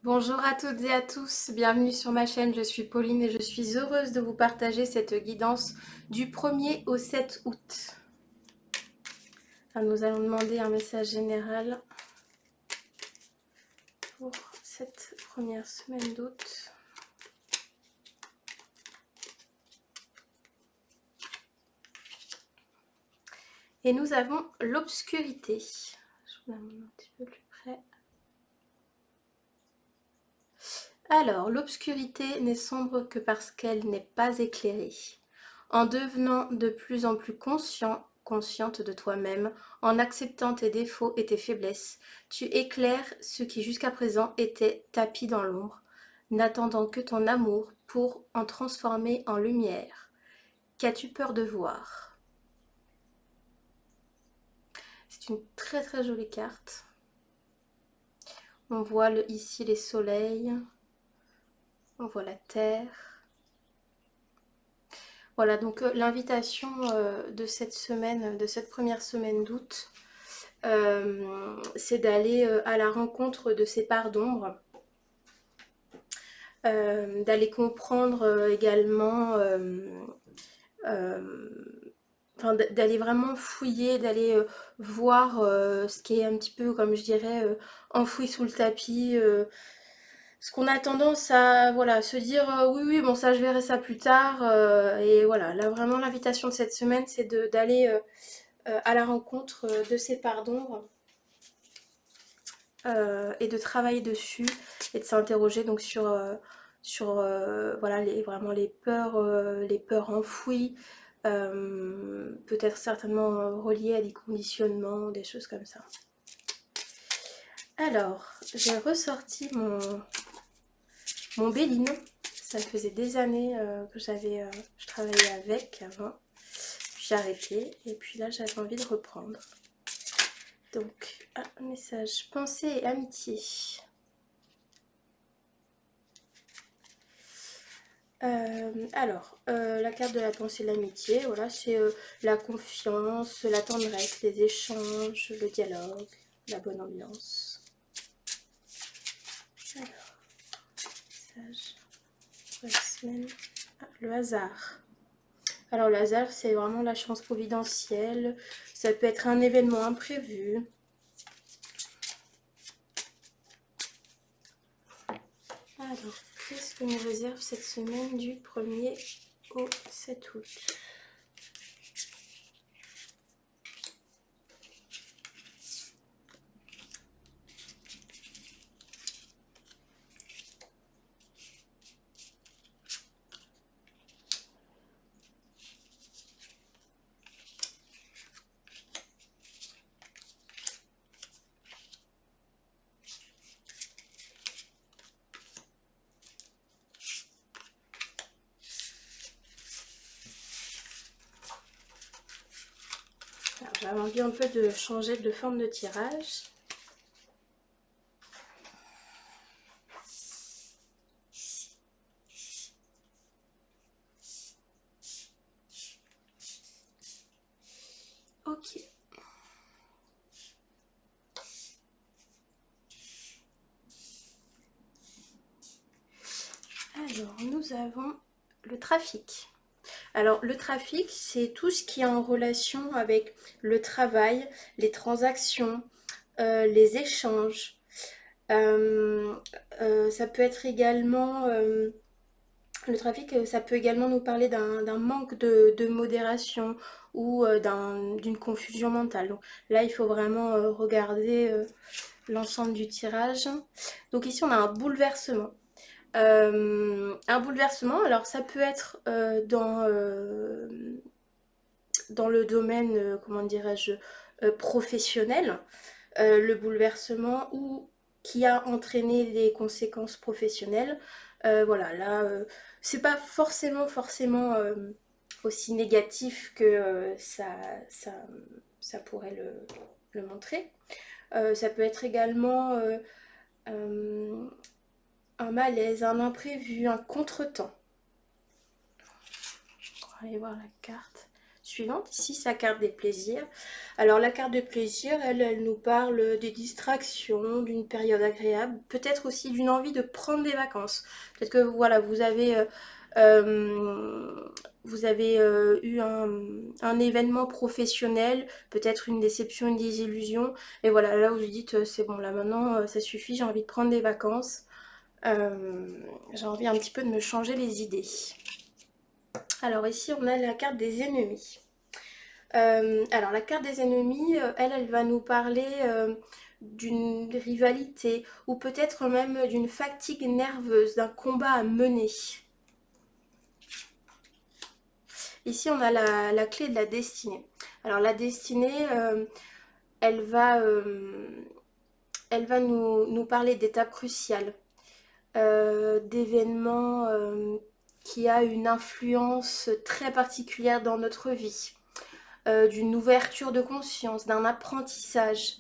Bonjour à toutes et à tous, bienvenue sur ma chaîne, je suis Pauline et je suis heureuse de vous partager cette guidance du 1er au 7 août. Alors, nous allons demander un message général pour cette première semaine d'août. Et nous avons l'obscurité. Je vous la montre un petit peu plus près. Alors, l'obscurité n'est sombre que parce qu'elle n'est pas éclairée. En devenant de plus en plus consciente de toi-même, en acceptant tes défauts et tes faiblesses, tu éclaires ce qui jusqu'à présent était tapis dans l'ombre, n'attendant que ton amour pour en transformer en lumière. Qu'as-tu peur de voir? C'est une très très jolie carte. On voit ici les soleils, on voit la terre. Voilà, donc l'invitation de cette semaine, de cette première semaine d'août, c'est d'aller à la rencontre de ces parts d'ombre, d'aller comprendre également, enfin, d'aller vraiment fouiller, d'aller voir ce qui est un petit peu, comme je dirais, enfoui sous le tapis. Ce qu'on a tendance à voilà, se dire oui, oui, bon, ça, je verrai ça plus tard. Et voilà, là, vraiment, l'invitation de cette semaine, c'est d'aller à la rencontre de ces parts d'ombre et de travailler dessus et de s'interroger donc sur voilà, vraiment les peurs enfouies, peut-être certainement reliées à des conditionnements, des choses comme ça. Alors, j'ai ressorti mon Béline. Ça faisait des années que je travaillais avec avant. Puis j'ai arrêté et puis là j'avais envie de reprendre. Donc, un message pensée et amitié. La carte de la pensée et de l'amitié, voilà, c'est la confiance, la tendresse, les échanges, le dialogue, la bonne ambiance. Alors, message pour la semaine. Ah, le hasard. Alors le hasard, c'est vraiment la chance providentielle. Ça peut être un événement imprévu. Alors, qu'est-ce que nous réserve cette semaine du 1er au 7 août? J'avais envie un peu de changer de forme de tirage. Ok. Alors, nous avons le trafic. Alors, le trafic, c'est tout ce qui est en relation avec le travail, les transactions, les échanges. Ça peut être également... le trafic, ça peut également nous parler d'un manque de modération ou d'une confusion mentale. Donc là, il faut vraiment regarder l'ensemble du tirage. Donc ici, on a un bouleversement. Un bouleversement, alors ça peut être dans le domaine, comment dirais-je, professionnel, le bouleversement ou qui a entraîné des conséquences professionnelles. Voilà, là, c'est pas forcément aussi négatif que ça, ça pourrait le montrer. Ça peut être également euh, un malaise, un imprévu, un contretemps. On va aller voir la carte. suivante. Ici, c'est la carte des plaisirs. Alors, la carte de plaisir, elle nous parle des distractions, d'une période agréable, peut-être aussi d'une envie de prendre des vacances. Peut-être que voilà, vous avez eu un événement professionnel, peut-être une déception, une désillusion, et voilà, là où vous dites c'est bon, là maintenant ça suffit, j'ai envie de prendre des vacances, j'ai envie un petit peu de me changer les idées. Alors ici on a la carte des ennemis. Alors la carte des ennemis, elle va nous parler d'une rivalité ou peut-être même d'une fatigue nerveuse, d'un combat à mener. Ici, on a la clé de la destinée. Alors, la destinée, elle va, euh, elle va nous parler d'étapes cruciales, d'événements qui a une influence très particulière dans notre vie, d'une ouverture de conscience, d'un apprentissage,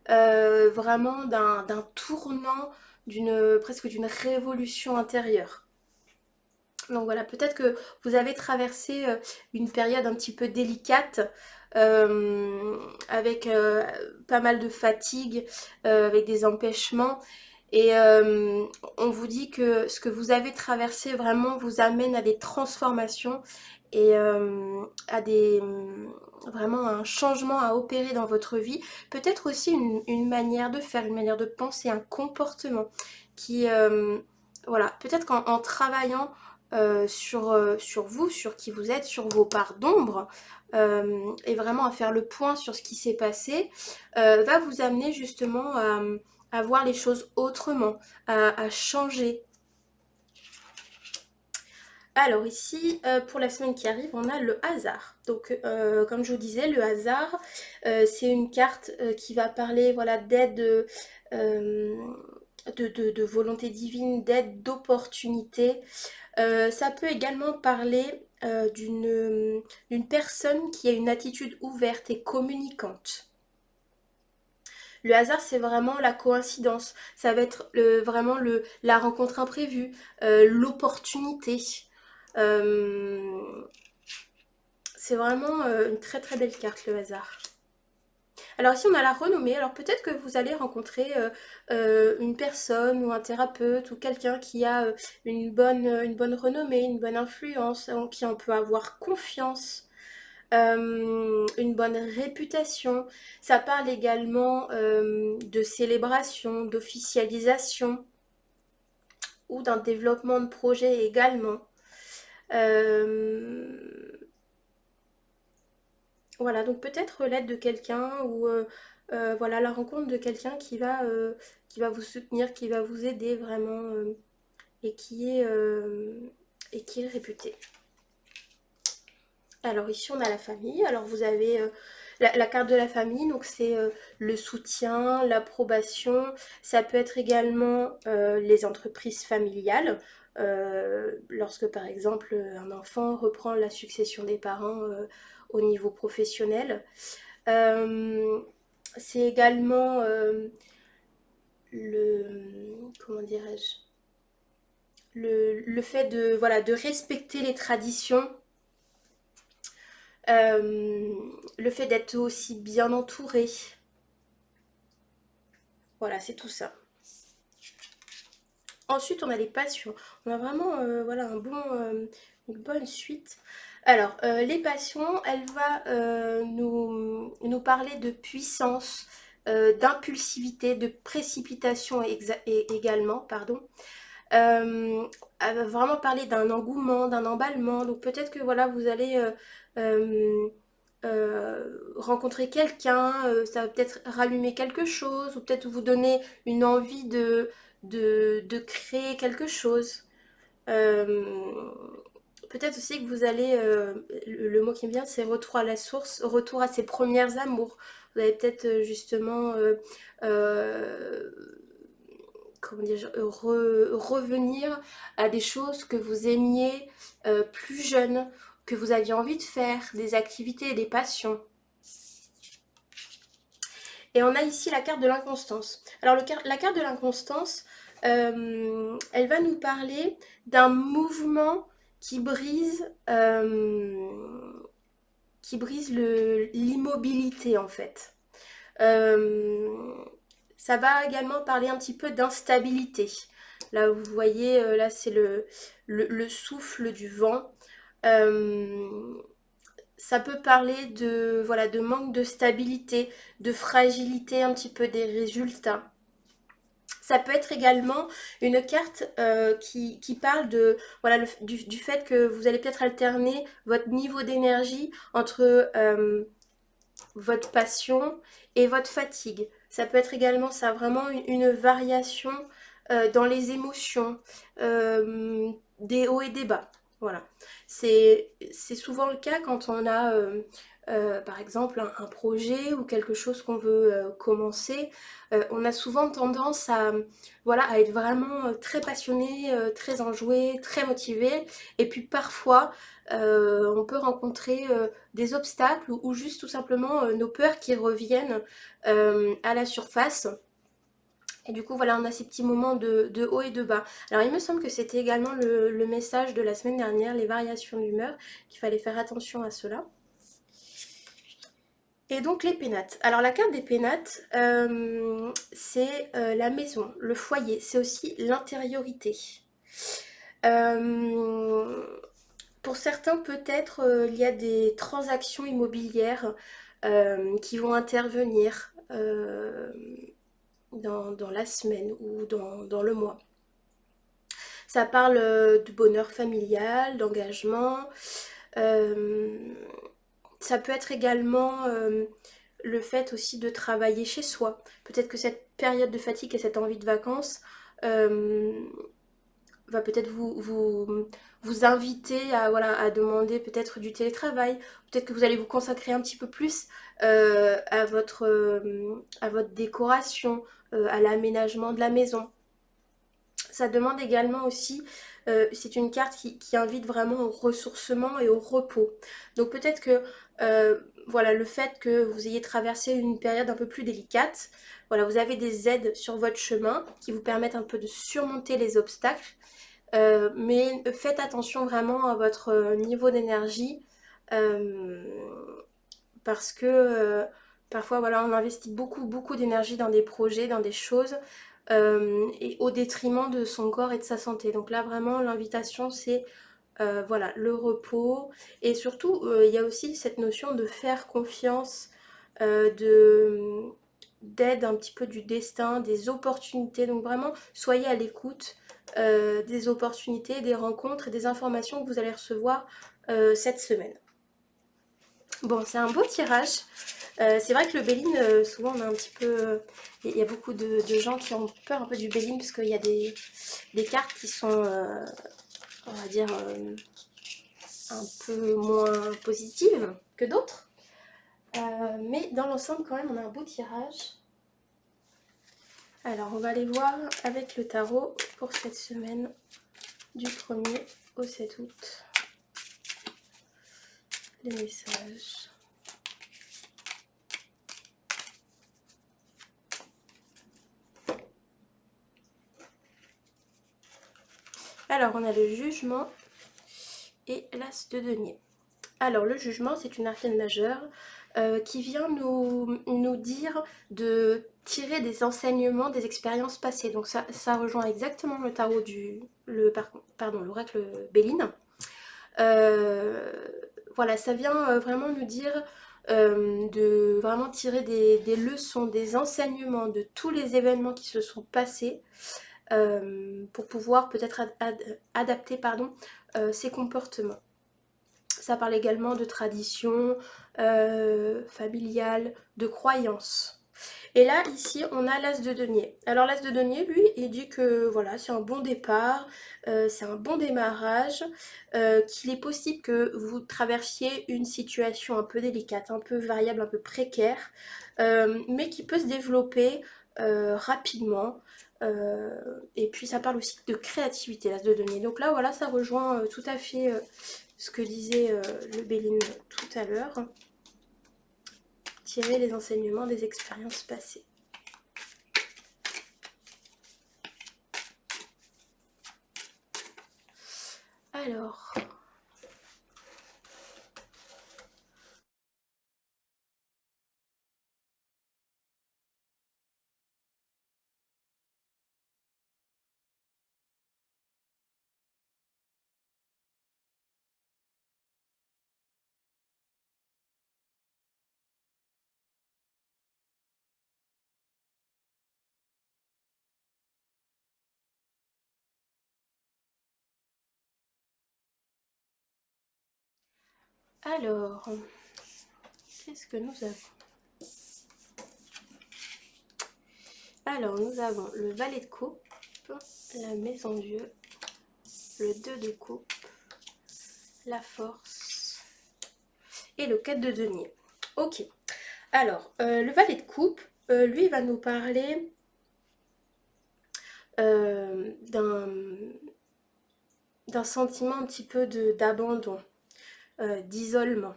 vraiment d'un tournant, presque d'une révolution intérieure. Donc voilà, peut-être que vous avez traversé une période un petit peu délicate, avec pas mal de fatigue, avec des empêchements. Et on vous dit que ce que vous avez traversé vraiment vous amène à des transformations et à vraiment un changement à opérer dans votre vie. Peut-être aussi une manière de faire, une manière de penser, un comportement qui, voilà, peut-être qu'en travaillant sur vous, sur qui vous êtes, sur vos parts d'ombre, et vraiment à faire le point sur ce qui s'est passé, va vous amener justement à voir les choses autrement, à changer. Alors ici, pour la semaine qui arrive, on a le hasard. Donc, comme je vous disais, le hasard, c'est une carte qui va parler, voilà, d'aide, de volonté divine, d'aide, d'opportunité. Ça peut également parler d'une personne qui a une attitude ouverte et communicante. Le hasard, c'est vraiment la coïncidence. Ça va être vraiment la rencontre imprévue, l'opportunité. Euh, c'est vraiment une très très belle carte, le hasard. Alors ici, on a la renommée. Alors peut-être que vous allez rencontrer une personne ou un thérapeute ou quelqu'un qui a une bonne renommée, une bonne influence, en qui on peut avoir confiance. Une bonne réputation. Ça parle également de célébration, d'officialisation ou d'un développement de projet également. Voilà, donc peut-être l'aide de quelqu'un ou voilà, la rencontre de quelqu'un qui va vous soutenir, qui va vous aider vraiment et et qui est réputé. Alors ici on a la famille, alors vous avez la carte de la famille, donc c'est le soutien, l'approbation, ça peut être également les entreprises familiales, lorsque par exemple un enfant reprend la succession des parents au niveau professionnel. Euh, c'est également comment dirais-je, le fait de, voilà, de respecter les traditions. Le fait d'être aussi bien entouré. Voilà, c'est tout ça. Ensuite, on a les passions. On a vraiment voilà, une bonne suite. Alors, les passions, elle va nous parler de puissance, d'impulsivité, de précipitation également, pardon. Elle va vraiment parler d'un engouement, d'un emballement. Donc peut-être que voilà, vous allez euh, rencontrer quelqu'un, ça va peut-être rallumer quelque chose, ou peut-être vous donner une envie de créer quelque chose. Euh, Peut-être aussi que vous allez, le mot qui me vient, c'est retour à la source, retour à ses premières amours. Vous allez peut-être justement, euh, comment dire, revenir à des choses que vous aimiez plus jeune, que vous aviez envie de faire, des activités, des passions. Et on a ici la carte de l'inconstance. Alors la carte de l'inconstance, elle va nous parler d'un mouvement qui brise, qui brise l'immobilité en fait. Ça va également parler un petit peu d'instabilité. Là, vous voyez, là, c'est le souffle du vent. Ça peut parler de, voilà, de manque de stabilité, de fragilité un petit peu des résultats. Ça peut être également une carte qui parle de, voilà, du fait que vous allez peut-être alterner votre niveau d'énergie entre votre passion et votre fatigue. Ça peut être également ça, vraiment une variation dans les émotions, des hauts et des bas. Voilà. C'est souvent le cas quand on a, par exemple, un projet ou quelque chose qu'on veut commencer. On a souvent tendance à, voilà, à être vraiment très passionné, très enjoué, très motivé. Et puis parfois, on peut rencontrer des obstacles ou juste tout simplement nos peurs qui reviennent à la surface. Et du coup, voilà, on a ces petits moments de haut et de bas. Alors, il me semble que c'était également le message de la semaine dernière, les variations d'humeur, qu'il fallait faire attention à cela. Et donc, les pénates. Alors, la carte des pénates, c'est la maison, le foyer, c'est aussi l'intériorité. Pour certains, peut-être, il y a des transactions immobilières qui vont intervenir dans la semaine ou dans le mois. Ça parle de bonheur familial, d'engagement. Ça peut être également le fait aussi de travailler chez soi. Peut-être que cette période de fatigue et cette envie de vacances euh, va peut-être vous inviter à, voilà, à demander peut-être du télétravail. Peut-être que vous allez vous consacrer un petit peu plus à votre décoration, à l'aménagement de la maison. Ça demande également aussi, c'est une carte qui invite vraiment au ressourcement et au repos. Donc peut-être que voilà, le fait que vous ayez traversé une période un peu plus délicate, voilà, vous avez des aides sur votre chemin qui vous permettent un peu de surmonter les obstacles. Mais faites attention vraiment à votre niveau d'énergie euh, parce que parfois voilà, on investit beaucoup d'énergie dans des projets, dans des choses et au détriment de son corps et de sa santé. Donc là vraiment l'invitation c'est voilà, le repos et surtout il y a aussi cette notion de faire confiance, d'aide un petit peu du destin, des opportunités. Donc vraiment soyez à l'écoute des opportunités, des rencontres et des informations que vous allez recevoir cette semaine. Bon, c'est un beau tirage. C'est vrai que le Béline, souvent on a un petit peu. Il y a beaucoup de gens qui ont peur un peu du Béline parce qu'il y a des cartes qui sont, on va dire, un peu moins positives que d'autres. Mais dans l'ensemble, quand même, on a un beau tirage. Alors, on va aller voir avec le tarot pour cette semaine du 1er au 7 août. Les messages. Alors, on a le jugement et l'as de denier. Alors, le jugement, c'est une arcane majeure qui vient nous dire de tirer des enseignements des expériences passées. Donc, ça rejoint exactement le tarot l'oracle Béline. Voilà, ça vient vraiment nous dire de vraiment tirer des leçons, des enseignements de tous les événements qui se sont passés pour pouvoir peut-être adapter ses comportements. Ça parle également de tradition familiale, de croyances. Et là, ici, on a l'as de denier. Alors l'as de denier, lui, il dit que voilà, c'est un bon départ, c'est un bon démarrage, qu'il est possible que vous traversiez une situation un peu délicate, un peu variable, un peu précaire, mais qui peut se développer rapidement. Et puis ça parle aussi de créativité, l'as de denier. Donc là, voilà, ça rejoint tout à fait ce que disait le Béline tout à l'heure. Tirer les enseignements des expériences passées. Alors, Alors, qu'est-ce que nous avons? Alors, nous avons le valet de coupe, la maison Dieu, le 2 de coupe, la force et le 4 de denier. Ok. Alors, le valet de coupe, lui, va nous parler d'un sentiment un petit peu d'abandon, d'isolement.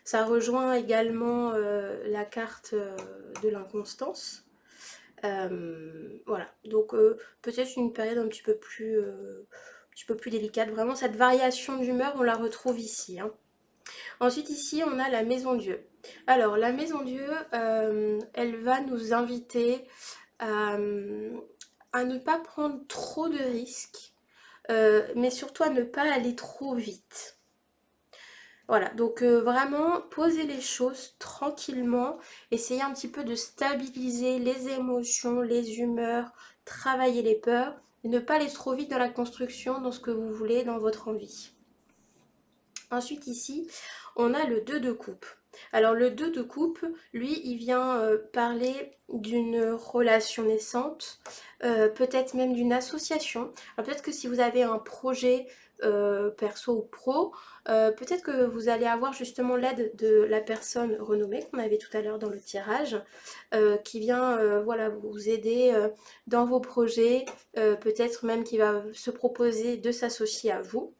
Ça rejoint également la carte de l'inconstance. Voilà, donc peut-être une période un petit peu plus délicate. Vraiment, cette variation d'humeur, on la retrouve ici, hein. Ensuite, ici, on a la maison Dieu. Alors, la maison Dieu, elle va nous inviter à, à ne pas prendre trop de risques, mais surtout à ne pas aller trop vite. Voilà, donc vraiment poser les choses tranquillement, essayer un petit peu de stabiliser les émotions, les humeurs, travailler les peurs, et ne pas aller trop vite dans la construction, dans ce que vous voulez, dans votre envie. Ensuite ici, on a le 2 de coupe. Alors le 2 de coupe, lui, il vient parler d'une relation naissante, peut-être même d'une association. Alors peut-être que si vous avez un projet perso ou pro, peut-être que vous allez avoir justement l'aide de la personne renommée qu'on avait tout à l'heure dans le tirage, qui vient voilà, vous aider dans vos projets, peut-être même qui va se proposer de s'associer à vous.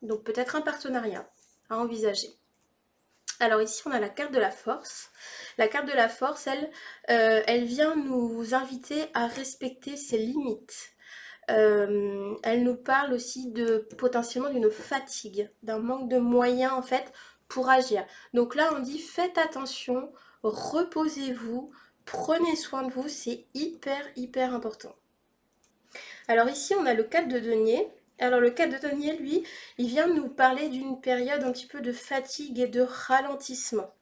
Donc peut-être un partenariat à envisager. Alors ici on a la carte de la force. La carte de la force, elle vient nous inviter à respecter ses limites. Elle nous parle aussi de potentiellement d'une fatigue, d'un manque de moyens en fait pour agir. Donc là on dit faites attention, reposez-vous, prenez soin de vous, c'est hyper important. Alors ici, on a le 4 de denier. Alors le 4 de denier, lui, il vient nous parler d'une période un petit peu de fatigue et de ralentissement.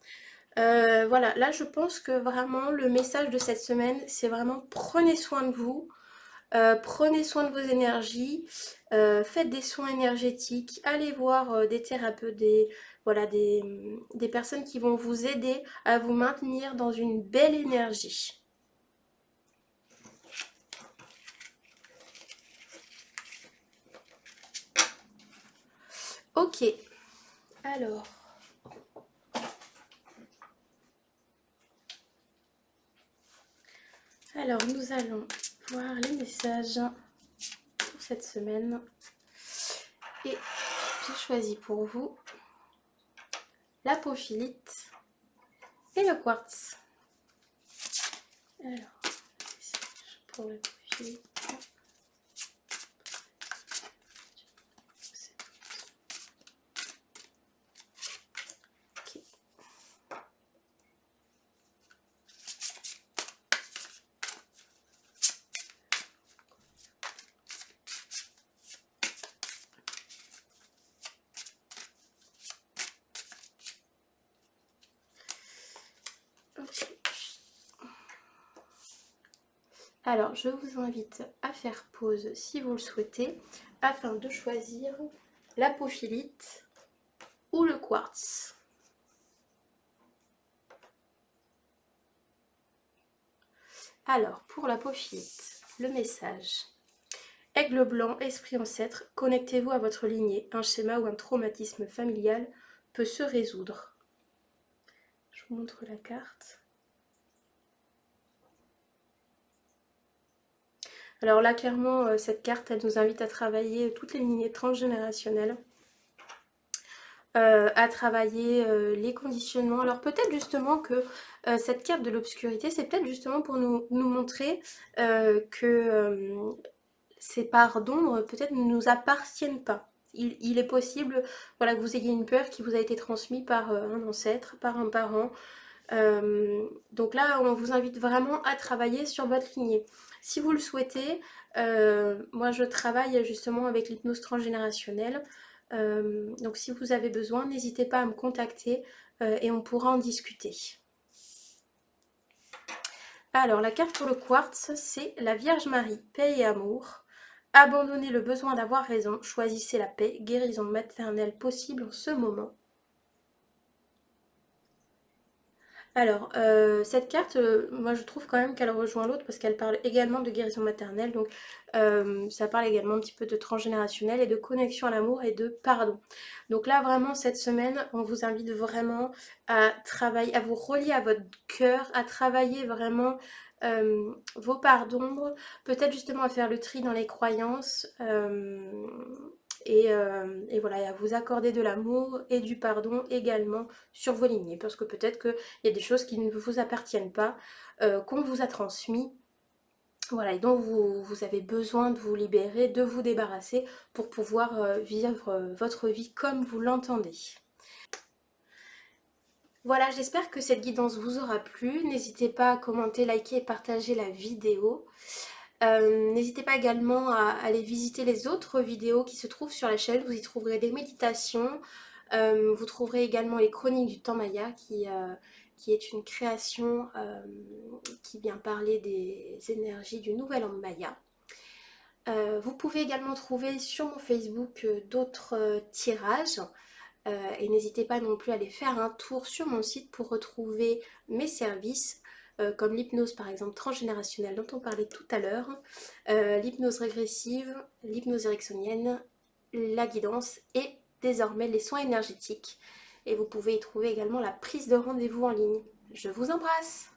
Voilà, là je pense que vraiment le message de cette semaine, c'est vraiment prenez soin de vous, prenez soin de vos énergies, faites des soins énergétiques, allez voir des thérapeutes, voilà, des personnes qui vont vous aider à vous maintenir dans une belle énergie. Ok, alors... Alors, nous allons voir les messages pour cette semaine. Et j'ai choisi pour vous l'apophilite et le quartz. Alors, message pour l'apophilite. Alors, je vous invite à faire pause si vous le souhaitez, afin de choisir l'apophilite ou le quartz. Alors, pour l'apophilite, le message. Aigle blanc, esprit ancêtre, connectez-vous à votre lignée. Un schéma ou un traumatisme familial peut se résoudre. Je vous montre la carte. Alors là, clairement, cette carte, elle nous invite à travailler toutes les lignées transgénérationnelles, à travailler les conditionnements. Alors peut-être justement que cette carte de l'obscurité, c'est peut-être justement pour nous montrer que ces parts d'ombre peut-être ne nous appartiennent pas. Il est possible, voilà, que vous ayez une peur qui vous a été transmise par un ancêtre, par un parent. Donc là, on vous invite vraiment à travailler sur votre lignée. Si vous le souhaitez, moi je travaille justement avec l'hypnose transgénérationnelle. Donc si vous avez besoin, n'hésitez pas à me contacter et on pourra en discuter. Alors la carte pour le quartz, c'est la Vierge Marie, paix et amour. Abandonnez le besoin d'avoir raison, choisissez la paix, guérison maternelle possible en ce moment. Alors, cette carte, moi je trouve quand même qu'elle rejoint l'autre parce qu'elle parle également de guérison maternelle, donc ça parle également un petit peu de transgénérationnel et de connexion à l'amour et de pardon. Donc là vraiment cette semaine, on vous invite vraiment à travailler, à vous relier à votre cœur, à travailler vraiment vos parts d'ombre, peut-être justement à faire le tri dans les croyances. Et voilà, et à vous accorder de l'amour et du pardon également sur vos lignées, parce que peut-être qu'il y a des choses qui ne vous appartiennent pas, qu'on vous a transmis, voilà, et dont vous avez besoin de vous libérer, de vous débarrasser pour pouvoir vivre votre vie comme vous l'entendez. Voilà, j'espère que cette guidance vous aura plu. N'hésitez pas à commenter, liker et partager la vidéo. N'hésitez pas également à aller visiter les autres vidéos qui se trouvent sur la chaîne. Vous y trouverez des méditations. Vous trouverez également les chroniques du temps maya qui est une création qui vient parler des énergies du nouvel an maya. Vous pouvez également trouver sur mon Facebook d'autres tirages. Et n'hésitez pas non plus à aller faire un tour sur mon site pour retrouver mes services, comme l'hypnose par exemple transgénérationnelle dont on parlait tout à l'heure, l'hypnose régressive, l'hypnose ericksonienne, la guidance et désormais les soins énergétiques. Et vous pouvez y trouver également la prise de rendez-vous en ligne. Je vous embrasse!